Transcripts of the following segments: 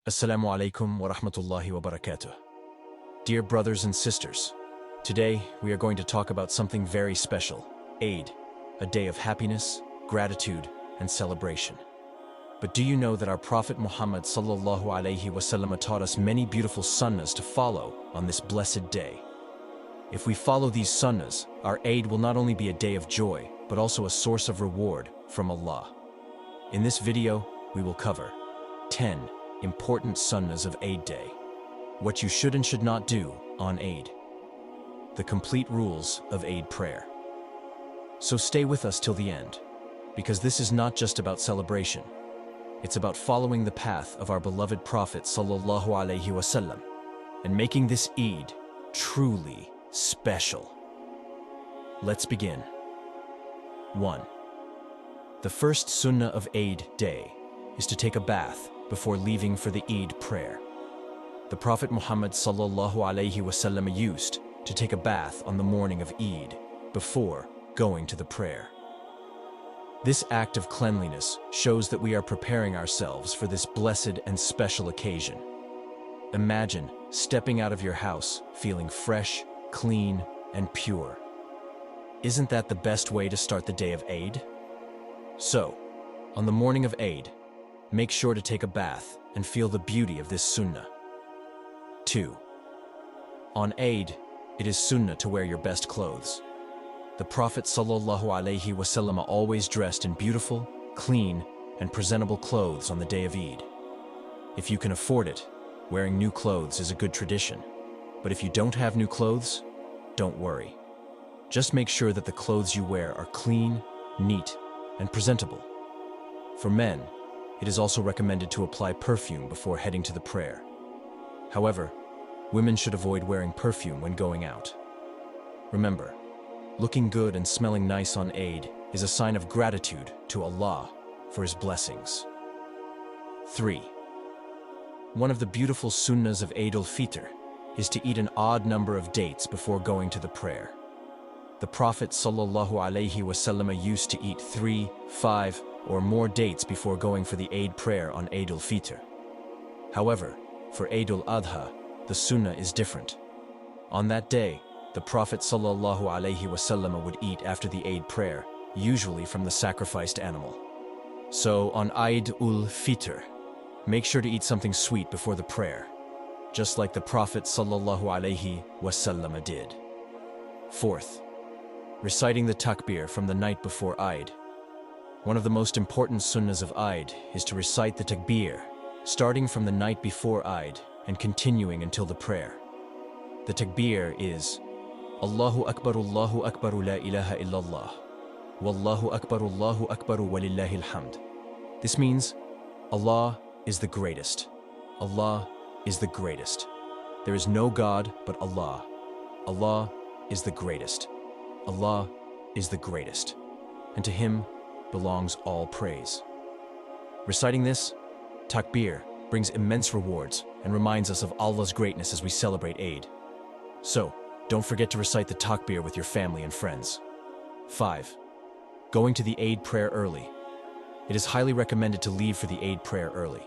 Assalamu alaikum wa rahmatullahi wa barakatuh. Dear brothers and sisters, today we are going to talk about something very special, Eid, a day of happiness, gratitude, and celebration. But do you know that our Prophet Muhammad sallallahu alaihi wasallam taught us many beautiful sunnahs to follow on this blessed day? If we follow these sunnahs, our Eid will not only be a day of joy, but also a source of reward from Allah. In this video, we will cover 10 important sunnahs of Eid Day, what you should and should not do on Eid, the complete rules of Eid prayer. So stay with us till the end, because this is not just about celebration. It's about following the path of our beloved Prophet sallallahu alaihi wasallam and making this Eid truly special. Let's begin. 1. The first sunnah of Eid Day is to take a bath before leaving for the Eid prayer. The Prophet Muhammad sallallahu alaihi wasallam used to take a bath on the morning of Eid before going to the prayer. This act of cleanliness shows that we are preparing ourselves for this blessed and special occasion. Imagine stepping out of your house feeling fresh, clean, and pure. Isn't that the best way to start the day of Eid? So, on the morning of Eid, make sure to take a bath and feel the beauty of this sunnah. 2. On Eid, it is sunnah to wear your best clothes. The Prophet sallallahu alaihi wasallam always dressed in beautiful, clean, and presentable clothes on the day of Eid. If you can afford it, wearing new clothes is a good tradition. But if you don't have new clothes, don't worry. Just make sure that the clothes you wear are clean, neat, and presentable. For men, it is also recommended to apply perfume before heading to the prayer. However, women should avoid wearing perfume when going out. Remember, looking good and smelling nice on Eid is a sign of gratitude to Allah for His blessings. 3. One of the beautiful sunnahs of Eid al-Fitr is to eat an odd number of dates before going to the prayer. The Prophet sallallahu alaihi wasallam used to eat 3, 5, or more dates before going for the Eid prayer on Eid al-Fitr. However, for Eid al-Adha, the sunnah is different. On that day, the Prophet sallallahu alaihi wasallam would eat after the Eid prayer, usually from the sacrificed animal. So on Eid al-Fitr, make sure to eat something sweet before the prayer, just like the Prophet sallallahu alaihi wasallam did. 4th, reciting the Takbeer from the night before Eid. One of the most important sunnahs of Eid is to recite the Takbeer, starting from the night before Eid and continuing until the prayer. The Takbeer is Allahu Akbar la ilaha illallah, Wallahu Akbar walillahil hamd. This means Allah is the greatest. Allah is the greatest. There is no God but Allah. Allah is the greatest. Allah is the greatest. And to Him belongs all praise. Reciting this, Takbeer, brings immense rewards and reminds us of Allah's greatness as we celebrate Eid. So, don't forget to recite the Takbeer with your family and friends. 5. Going to the Eid prayer early. It is highly recommended to leave for the Eid prayer early.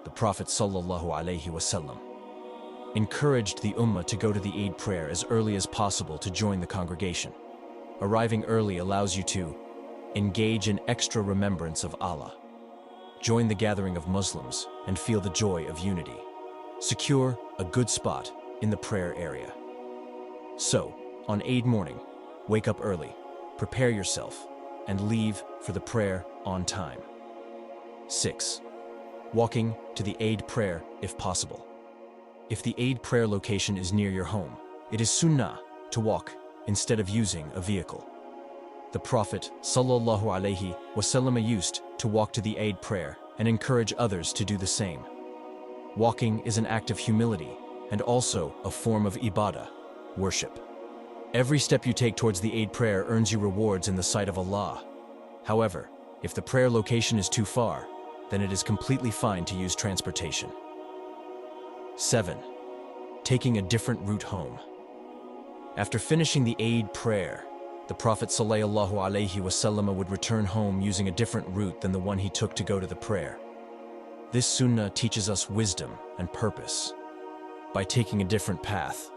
The Prophet sallallahu alaihi wasallam encouraged the Ummah to go to the Eid prayer as early as possible to join the congregation. Arriving early allows you to engage in extra remembrance of Allah, join the gathering of Muslims, and feel the joy of unity. Secure a good spot in the prayer area. So, on Eid morning, wake up early, prepare yourself, and leave for the prayer on time. 6. Walking to the Eid prayer if possible. If the Eid prayer location is near your home, it is sunnah to walk instead of using a vehicle. The Prophet sallallahu alaihi wasallam used to walk to the Eid prayer and encourage others to do the same. Walking is an act of humility and also a form of ibadah, worship. Every step you take towards the Eid prayer earns you rewards in the sight of Allah. However, if the prayer location is too far, then it is completely fine to use transportation. 7. Taking a different route home. After finishing the Eid prayer, the Prophet sallallahu alaihi wasallam would return home using a different route than the one he took to go to the prayer. This sunnah teaches us wisdom and purpose. By taking a different path,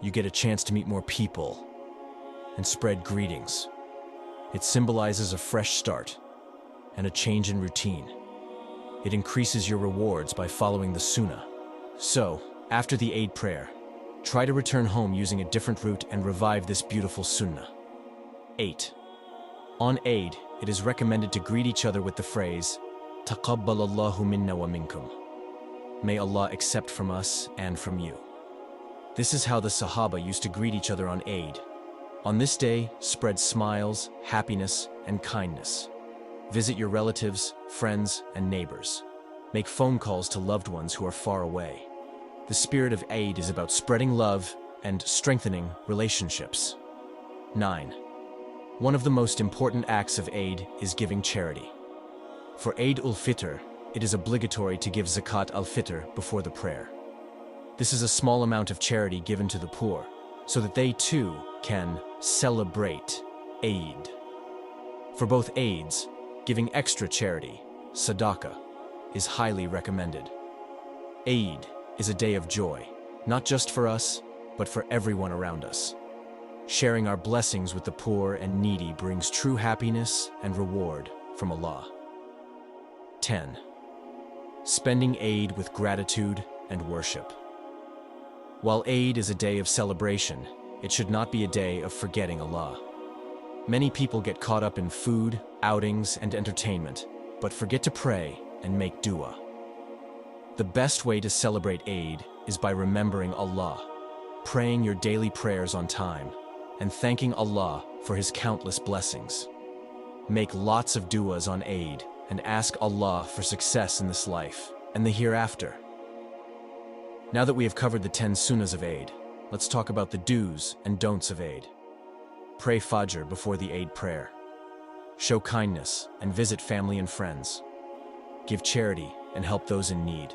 you get a chance to meet more people and spread greetings. It symbolizes a fresh start and a change in routine. It increases your rewards by following the sunnah. So, after the Eid prayer, try to return home using a different route and revive this beautiful sunnah. 8. On Eid, it is recommended to greet each other with the phrase, Taqabbalallahu minna wa minkum. May Allah accept from us and from you. This is how the Sahaba used to greet each other on Eid. On this day, spread smiles, happiness, and kindness. Visit your relatives, friends, and neighbors. Make phone calls to loved ones who are far away. The spirit of Eid is about spreading love and strengthening relationships. 9. One of the most important acts of Eid is giving charity. For Eid al-Fitr, it is obligatory to give zakat al-Fitr before the prayer. This is a small amount of charity given to the poor, so that they too can celebrate Eid. For both Eids, giving extra charity, sadaqah, is highly recommended. Eid is a day of joy, not just for us, but for everyone around us. Sharing our blessings with the poor and needy brings true happiness and reward from Allah. 10. Spending Eid with gratitude and worship. While Eid is a day of celebration, it should not be a day of forgetting Allah. Many people get caught up in food, outings, and entertainment, but forget to pray and make dua. The best way to celebrate Eid is by remembering Allah, praying your daily prayers on time, and thanking Allah for His countless blessings. Make lots of duas on Eid and ask Allah for success in this life and the hereafter. Now that we have covered the 10 Sunnahs of Eid, let's talk about the do's and don'ts of Eid. Pray Fajr before the Eid prayer. Show kindness and visit family and friends. Give charity and help those in need.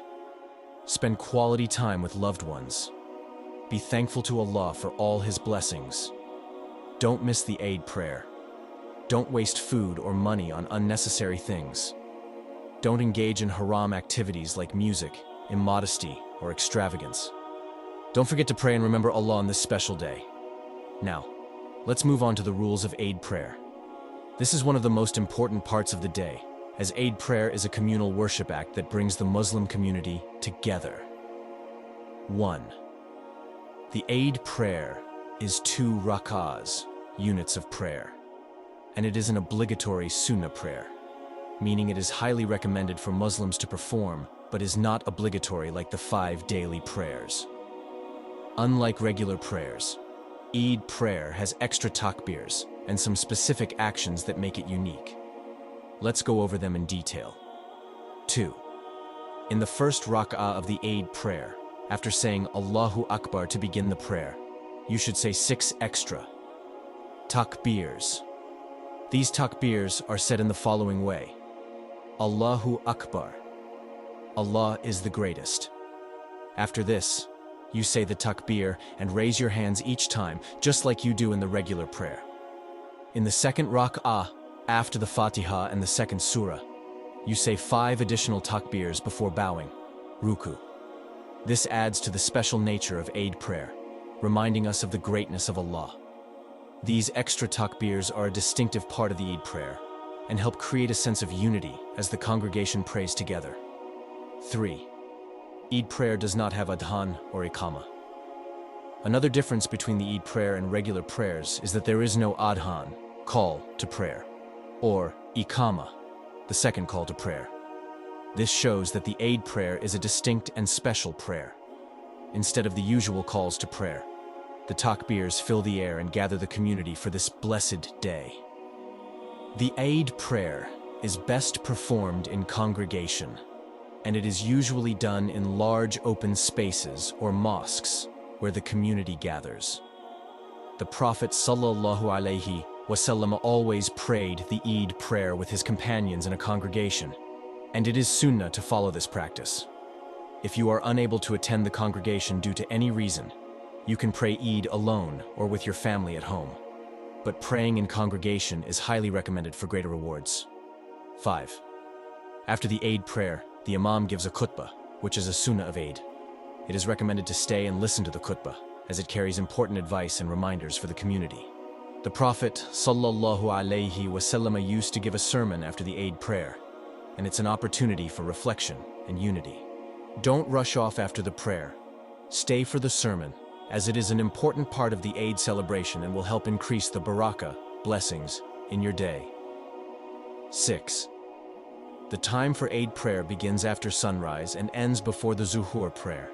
Spend quality time with loved ones. Be thankful to Allah for all His blessings. Don't miss the Eid prayer. Don't waste food or money on unnecessary things. Don't engage in haram activities like music, immodesty, or extravagance. Don't forget to pray and remember Allah on this special day. Now, let's move on to the rules of Eid prayer. This is one of the most important parts of the day, as Eid prayer is a communal worship act that brings the Muslim community together. 1. The Eid prayer is 2 rak'ahs, units of prayer, and it is an obligatory sunnah prayer, meaning it is highly recommended for Muslims to perform, but is not obligatory like the 5 daily prayers. Unlike regular prayers, Eid prayer has extra takbeers and some specific actions that make it unique. Let's go over them in detail. 2. In the first rak'ah of the Eid prayer, after saying Allahu Akbar to begin the prayer, you should say 6 extra takbeers. These takbeers are said in the following way: Allahu Akbar. Allah is the greatest. After this, you say the takbir and raise your hands each time, just like you do in the regular prayer. In the second rak'ah, after the Fatiha and the second surah, you say 5 additional takbirs before bowing, ruku. This adds to the special nature of Eid prayer, reminding us of the greatness of Allah. These extra takbirs are a distinctive part of the Eid prayer and help create a sense of unity as the congregation prays together. 3. Eid prayer does not have adhan or iqama. Another difference between the Eid prayer and regular prayers is that there is no adhan, call to prayer, or iqama, the second call to prayer. This shows that the Eid prayer is a distinct and special prayer. Instead of the usual calls to prayer, the takbirs fill the air and gather the community for this blessed day. The Eid prayer is best performed in congregation, and it is usually done in large open spaces or mosques where the community gathers. The Prophet ﷺ always prayed the Eid prayer with his companions in a congregation, and it is sunnah to follow this practice. If you are unable to attend the congregation due to any reason, you can pray Eid alone or with your family at home. But praying in congregation is highly recommended for greater rewards. 5. After the Eid prayer, the Imam gives a khutbah, which is a Sunnah of Eid. It is recommended to stay and listen to the khutbah, as it carries important advice and reminders for the community. The Prophet ﷺ used to give a sermon after the Eid prayer, and it's an opportunity for reflection and unity. Don't rush off after the prayer. Stay for the sermon, as it is an important part of the Eid celebration and will help increase the barakah, blessings, in your day. 6. The time for Eid prayer begins after sunrise and ends before the Zuhur prayer.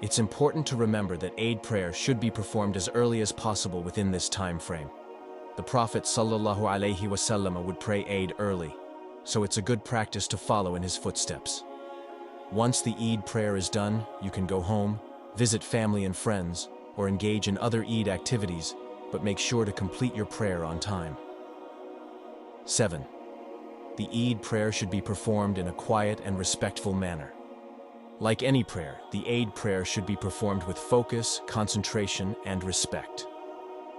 It's important to remember that Eid prayer should be performed as early as possible within this time frame. The Prophet ﷺ would pray Eid early, so it's a good practice to follow in his footsteps. Once the Eid prayer is done, you can go home, visit family and friends, or engage in other Eid activities, but make sure to complete your prayer on time. 7. The Eid prayer should be performed in a quiet and respectful manner. Like any prayer, the Eid prayer should be performed with focus, concentration, and respect.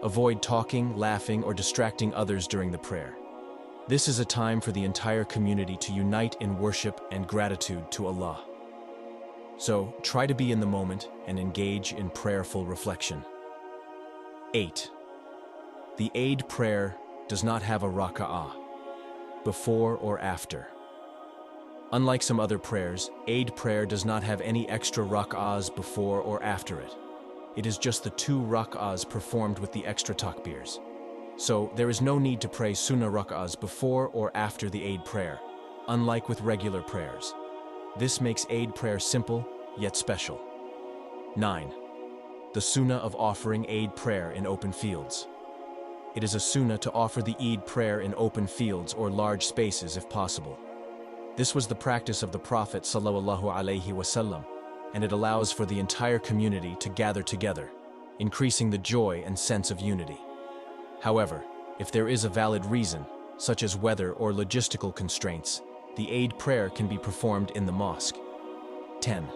Avoid talking, laughing, or distracting others during the prayer. This is a time for the entire community to unite in worship and gratitude to Allah. So, try to be in the moment and engage in prayerful reflection. 8. The Eid prayer does not have a raka'ah, before or after. Unlike some other prayers, Eid prayer does not have any extra rak'ahs before or after it. It is just the 2 rak'ahs performed with the extra takbeers. So, there is no need to pray sunnah rak'ahs before or after the Eid prayer, unlike with regular prayers. This makes Eid prayer simple, yet special. 9. The sunnah of offering Eid prayer in open fields. It is a sunnah to offer the Eid prayer in open fields or large spaces if possible. This was the practice of the Prophet ﷺ, and it allows for the entire community to gather together, increasing the joy and sense of unity. However, if there is a valid reason, such as weather or logistical constraints, the Eid prayer can be performed in the mosque. 10.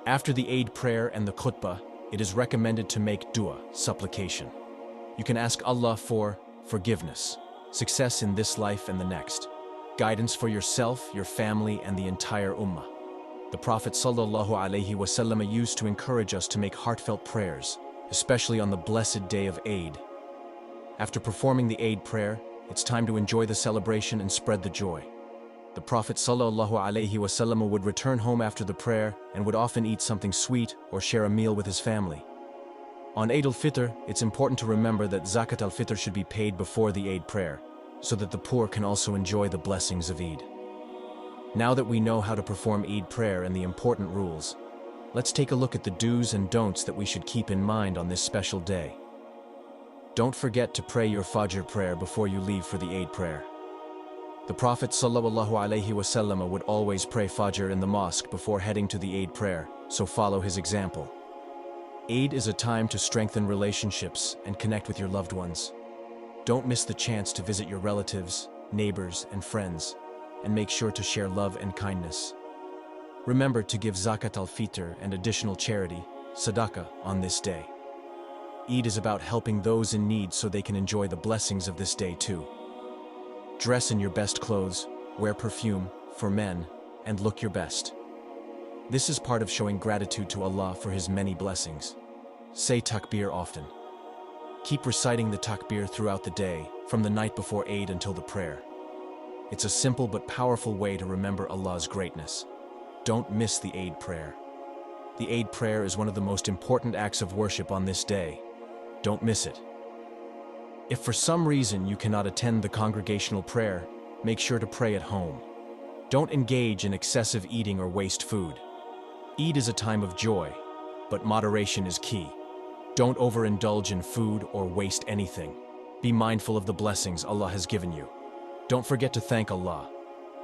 After the Eid prayer and the khutbah, it is recommended to make dua, supplication. You can ask Allah for forgiveness, success in this life and the next, guidance for yourself, your family, and the entire ummah. The Prophet ﷺ used to encourage us to make heartfelt prayers, especially on the blessed day of Eid. After performing the Eid prayer, it's time to enjoy the celebration and spread the joy. The Prophet ﷺ would return home after the prayer and would often eat something sweet or share a meal with his family. On al-Fitr, it's important to remember that zakat al-Fitr should be paid before the Eid prayer, so that the poor can also enjoy the blessings of Eid. Now that we know how to perform Eid prayer and the important rules, let's take a look at the do's and don'ts that we should keep in mind on this special day. Don't forget to pray your Fajr prayer before you leave for the Eid prayer. The Prophet ﷺ would always pray Fajr in the mosque before heading to the Eid prayer, so follow his example. Eid is a time to strengthen relationships and connect with your loved ones. Don't miss the chance to visit your relatives, neighbors, and friends, and make sure to share love and kindness. Remember to give zakat al-Fitr and additional charity, sadaqah, on this day. Eid is about helping those in need so they can enjoy the blessings of this day too. Dress in your best clothes, wear perfume, for men, and look your best. This is part of showing gratitude to Allah for His many blessings. Say Takbeer often. Keep reciting the Takbeer throughout the day, from the night before Eid until the prayer. It's a simple but powerful way to remember Allah's greatness. Don't miss the Eid prayer. The Eid prayer is one of the most important acts of worship on this day. Don't miss it. If for some reason you cannot attend the congregational prayer, make sure to pray at home. Don't engage in excessive eating or waste food. Eid is a time of joy, but moderation is key. Don't overindulge in food or waste anything. Be mindful of the blessings Allah has given you. Don't forget to thank Allah.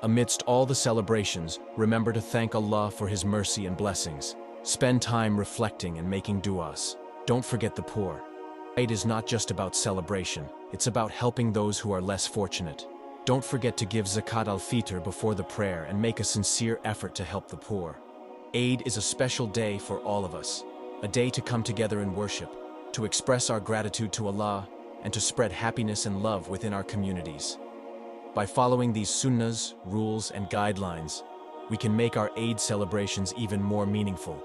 Amidst all the celebrations, remember to thank Allah for His mercy and blessings. Spend time reflecting and making du'as. Don't forget the poor. Eid is not just about celebration, it's about helping those who are less fortunate. Don't forget to give zakat al-Fitr before the prayer and make a sincere effort to help the poor. Eid is a special day for all of us, a day to come together in worship, to express our gratitude to Allah, and to spread happiness and love within our communities. By following these sunnahs, rules, and guidelines, we can make our Eid celebrations even more meaningful.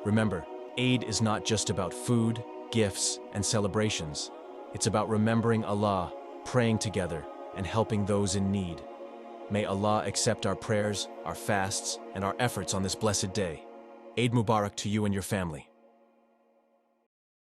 Remember, Eid is not just about food, gifts, and celebrations. It's about remembering Allah, praying together, and helping those in need. May Allah accept our prayers, our fasts, and our efforts on this blessed day. Eid Mubarak to you and your family.